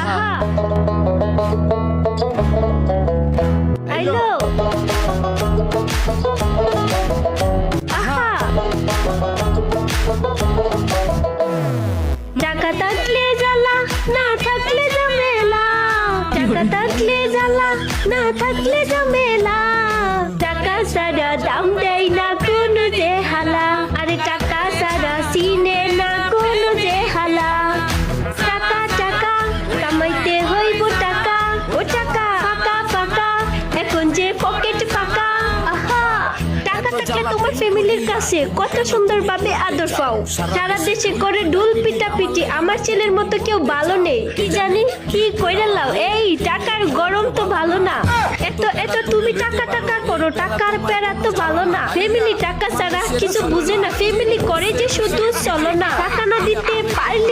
আহা আইলো আহা টাকা থাকলে জ্বালা না থাকলে ঝামেলা টাকা থাকলে জ্বালা না থাকলে ঝামেলা টাকা সারা দাম দেয় না কোনো যে হালা আরে টাকা সারা সিনে না কোনো যে হালা টাকা টাকা কামাইতে হইব টাকা ও টাকা ফাঁকা ফাঁকা এখন যে পকেট ফাঁকা আহা টাকা থাকলে তোমার ফ্যামিলির কাছে কত সুন্দরভাবে আদর পাও সারা দেশে করে ঢোল পিটাপিটি আমার ছেলের মতো কেউ ভালো নেই কি জানি কি কইরা লাও এই টাকার গরম তো ভালো না এত এত তুমি টাকা টাকা করো টাকার প্যারা তো ভালো না ফ্যামিলি টাকা ছাড়া কিছু বুঝে না ফ্যামিলি করে যে শুধু চলো না টাকা না দিতে পারলে